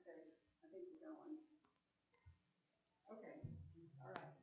I think we're going. Okay, all right.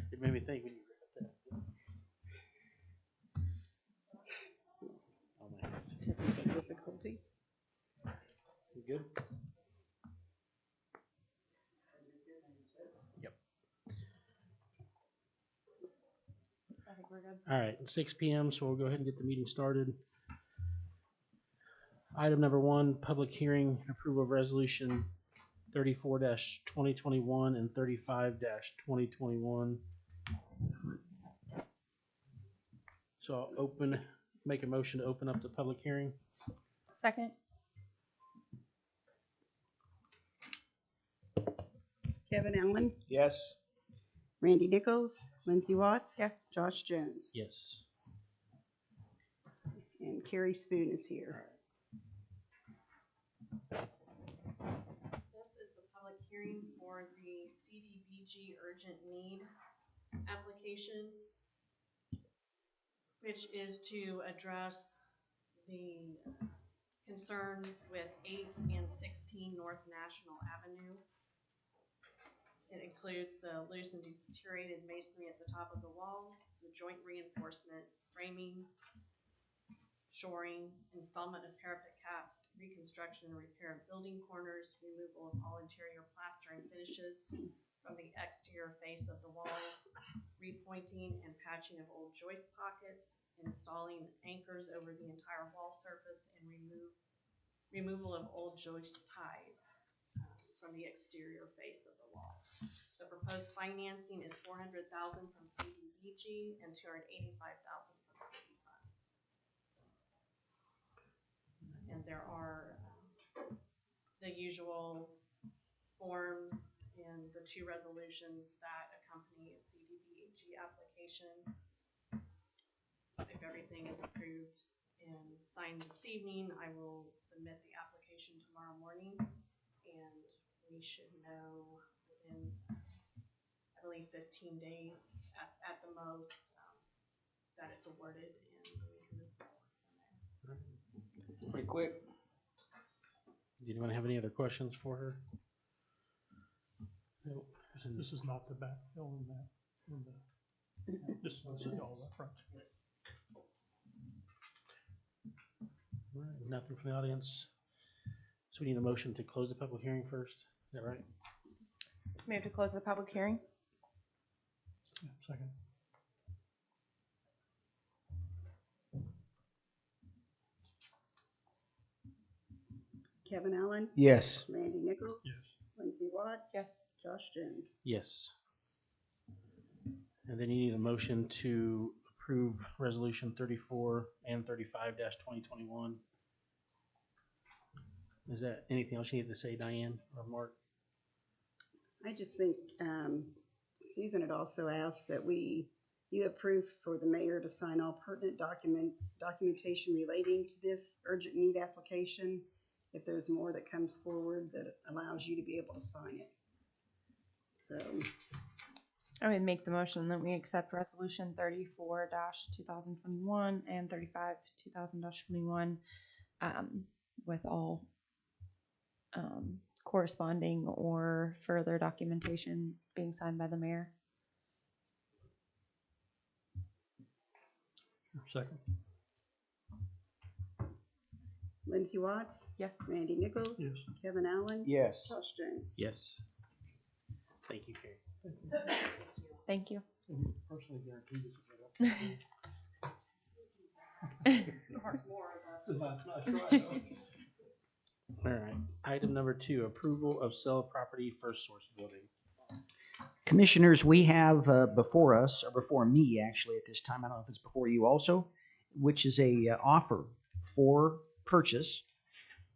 It made me think when you read that. Oh my gosh. Technical difficulty. You good? Yep. I think we're good. All right, 6 p.m. So we'll go ahead and get the meeting started. Item number 1, public hearing, approval of resolution 34-2021 and 35-2021. So I'll make a motion to open up the public hearing. Second. Kevin Allen, Yes. Randy Nichols, Lindsay Watts. Yes. Josh Jones. Yes. And Carrie Spoon is here. This is the public hearing for the CDBG urgent need application, which is to address the concerns with 8 and 16 North National Avenue. It includes the loose and deteriorated masonry at the top of the walls, the joint reinforcement, framing, shoring, installment of parapet caps, reconstruction and repair of building corners, removal of all interior plaster and finishes from the exterior face of the walls, repointing and patching of old joist pockets, installing anchors over the entire wall surface, and removal of old joist ties from the exterior face of the wall. The proposed financing is $400,000 from CDBG and $285,000 from city funds. And there are the usual forms in the 2 resolutions that accompany a CDBG application. If everything is approved and signed this evening, I will submit the application tomorrow morning, and we should know within, I believe, 15 days at the most that it's awarded, and we can move forward from there. Pretty quick. Does anyone have any other questions for her? Nope. This is not the backfill in that, this is all up front. All right, nothing from the audience. So we need a motion to close the public hearing first. Is that right? Move to close the public hearing. Yeah, second. Kevin Allen, Yes. Randy Nichols, Yes. Lindsay Watts. Yes. Josh Jones. Yes. And then you need a motion to approve resolution 34 and 35-2021. Is that anything else you need to say, Diane or Mark? I just think Susan had also asked that you approve for the mayor to sign all pertinent documentation relating to this urgent need application. If there's more that comes forward that allows you to be able to sign it. So I would make the motion that we accept resolution 34-2021 and 35-2021 with all corresponding or further documentation being signed by the mayor. Second. Lindsay Watts, Yes. Randy Nichols, Yes. Kevin Allen, Yes. Josh Jones. Yes. Thank you, Carrie. Thank you. And you personally guarantee this is All right. Item number 2, approval of sale of property, First Source Building. Commissioners, we have before us, or before me actually at this time, I don't know if it's before you also, which is a offer for purchase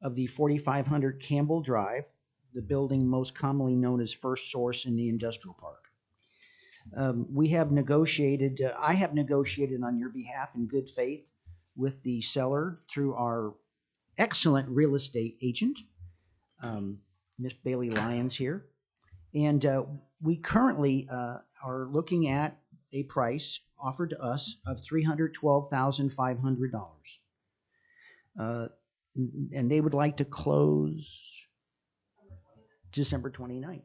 of the 4500 Campbell Drive, the building most commonly known as First Source in the industrial park. We have negotiated, I have negotiated on your behalf in good faith with the seller through our excellent real estate agent, Miss Bailey Lyons here. And we currently are looking at a price offered to us of $312,500. And they would like to close December 29th.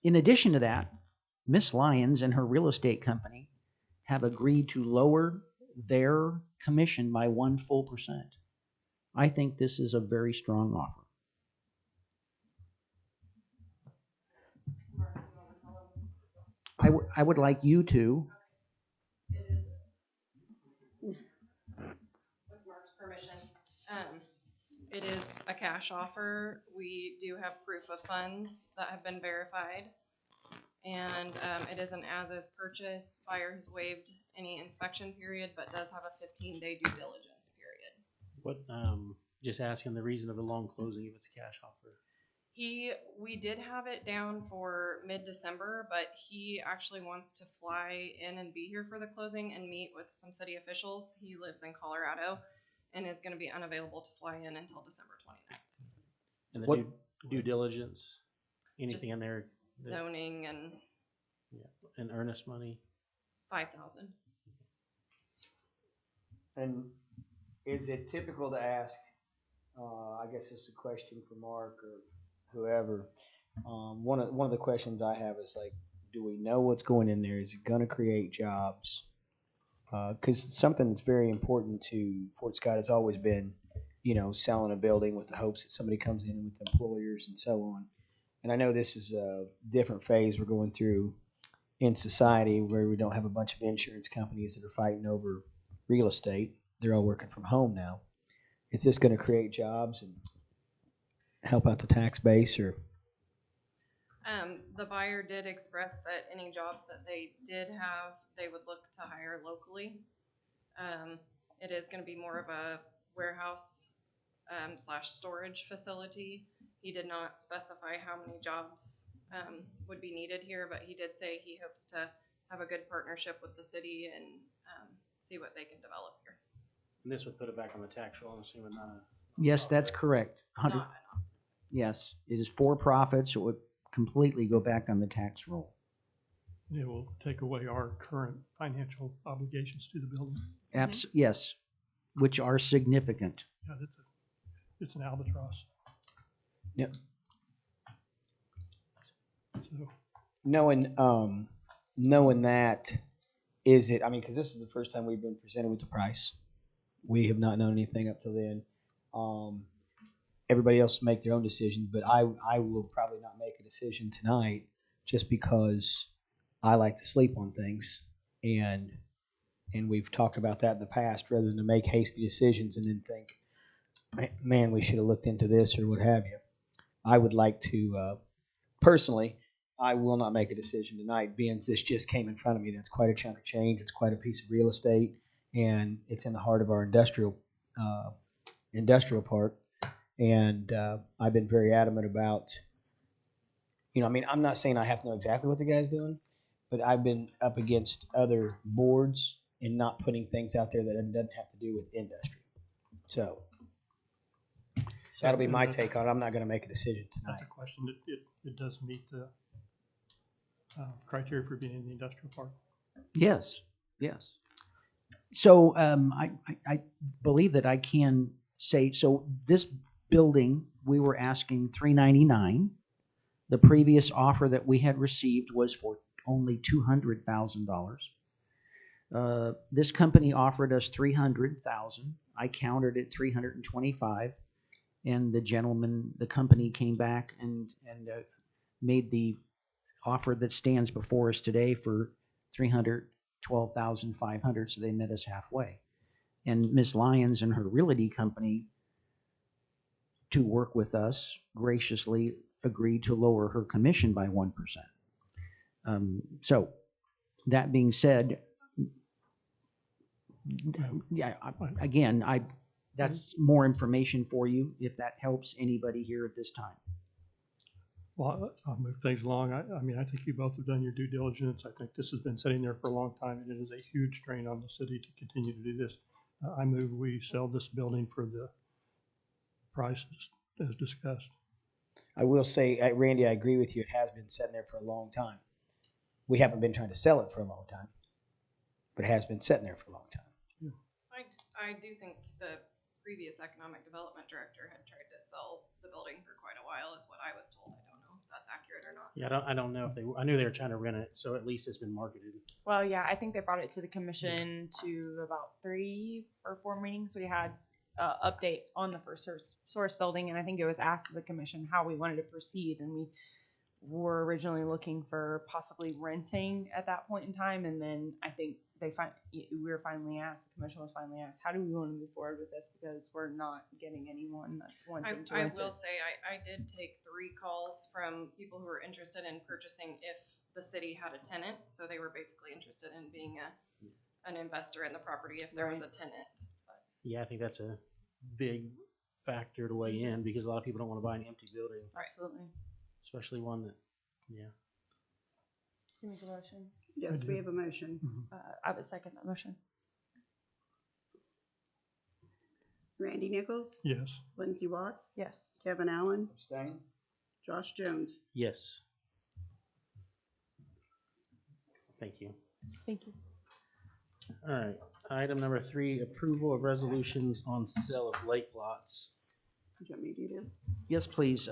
In addition to that, Miss Lyons and her real estate company have agreed to lower their commission by 1 full percent. I think this is a very strong offer. I would like you to. With Mark's permission, it is a cash offer. We do have proof of funds that have been verified. And it is an as-is purchase. Buyer has waived any inspection period, but does have a 15-day due diligence period. What, just asking the reason of the long closing if it's a cash offer. We did have it down for mid-December, but he actually wants to fly in and be here for the closing and meet with some city officials. He lives in Colorado and is going to be unavailable to fly in until December 29th. And the What- due diligence, anything Just in there? that- Zoning and Yeah, and earnest money. 5,000. And is it typical to ask, I guess this is a question for Mark or whoever, one of the questions I have is like, do we know what's going in there? Is it going to create jobs? Because something that's very important to Fort Scott has always been, selling a building with the hopes that somebody comes in with employers and so on. And I know this is a different phase we're going through in society where we don't have a bunch of insurance companies that are fighting over real estate. They're all working from home now. Is this going to create jobs and help out the tax base, or? The buyer did express that any jobs that they did have, they would look to hire locally. It is going to be more of a warehouse / storage facility. He did not specify how many jobs would be needed here, but he did say he hopes to have a good partnership with the city and see what they can develop here. And this would put it back on the tax roll, I'm assuming not a. Yes, that's correct. 100. Not Yes, it is for profit, so it would completely go back on the tax roll. It will take away our current financial obligations to the building. Yes, which are significant. Yeah, it's an albatross. Yep. So, Knowing that, is it, because this is the first time we've been presented with the price. We have not known anything up till then. Everybody else make their own decisions, but I will probably not make a decision tonight just because I like to sleep on things. And we've talked about that in the past, rather than to make hasty decisions and then think, man, we should have looked into this or what have you. I would like to, personally, I will not make a decision tonight, being this just came in front of me. That's quite a chunk of change. It's quite a piece of real estate, and it's in the heart of our industrial park. And I've been very adamant about, I'm not saying I have to know exactly what the guy's doing, but I've been up against other boards and not putting things out there that doesn't have to do with industry. So that'll be my take on it. I'm not going to make a decision that's tonight. a question. It does meet the criteria for being in the industrial park. Yes. So I believe that I can say, so this building, we were asking $399. The previous offer that we had received was for only $200,000. This company offered us $300,000. I countered it $325, and the company came back and made the offer that stands before us today for $312,500. So they met us halfway. And Ms. Lyons and her realty company, to work with us, graciously agreed to lower her commission by 1%. So that being said, that's more information for you if that helps anybody here at this time. Well, I'll move things along. I think you both have done your due diligence. I think this has been sitting there for a long time, and it is a huge strain on the city to continue to do this. I move we sell this building for the prices as discussed. I will say, Randy, I agree with you. It has been sitting there for a long time. We haven't been trying to sell it for a long time. but it has been sitting there for a long time. I do think the previous economic development director had tried to sell the building for quite a while, is what I was told. I don't know if that's accurate or not. Yeah, I don't know if I knew they were trying to rent it, so at least it's been marketed. Well, yeah, I think they brought it to the commission to about 3 or 4 meetings. We had updates on the First Source building, and I think it was asked of the commission how we wanted to proceed, and we were originally looking for possibly renting at that point in time, and then I think we were finally asked, the commission was finally asked, how do we want to move forward with this, because we're not getting anyone that's wanting to I rent will it. say, I did take 3 calls from people who were interested in purchasing if the city had a tenant, so they were basically interested in being an investor in the property if there was a tenant. Yeah, I think that's a big factor to weigh in, because a lot of people don't want to buy an empty building, Absolutely. especially one that, yeah. Can you make a motion? Yes, do. we have a motion. I would second that motion. Randy Nichols, Yes. Lindsay Watts, Yes. Kevin Allen, Abstain? Josh Jones. Yes. Thank you. Thank you. All right, item number 3, approval of resolutions on sale of lake lots. Do you want me to do this? Yes, please.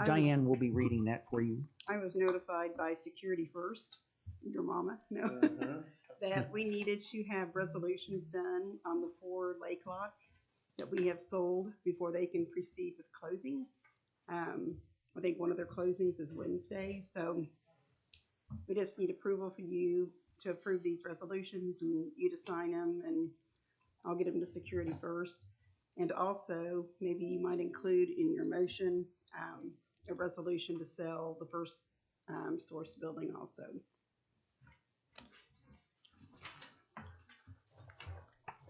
Diane will be reading that for you. I was notified by Security First, your mama, no, that we needed to have resolutions done on the 4 lake lots that we have sold before they can proceed with closing. I think one of their closings is Wednesday, so we just need approval for you to approve these resolutions and you to sign them, and I'll get them to Security First. And also, maybe you might include in your motion a resolution to sell the First Source building also.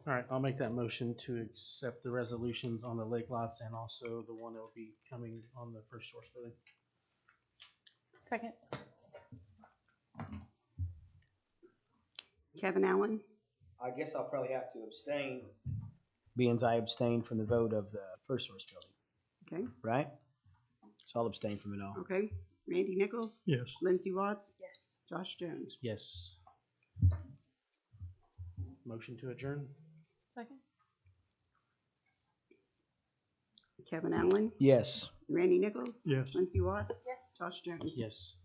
All right, I'll make that motion to accept the resolutions on the lake lots and also the one that will be coming on the First Source building. Second. Kevin Allen, I guess I'll probably have to abstain, being as I abstained from the vote of the First Source building, okay, right? So I'll abstain from it all. okay. Randy Nichols, Yes. Lindsay Watts, Yes. Josh Jones. Yes. Motion to adjourn? Second. Kevin Allen, Yes. Randy Nichols, Yes. Lindsay Watts, Yes. Josh Jones. Yes.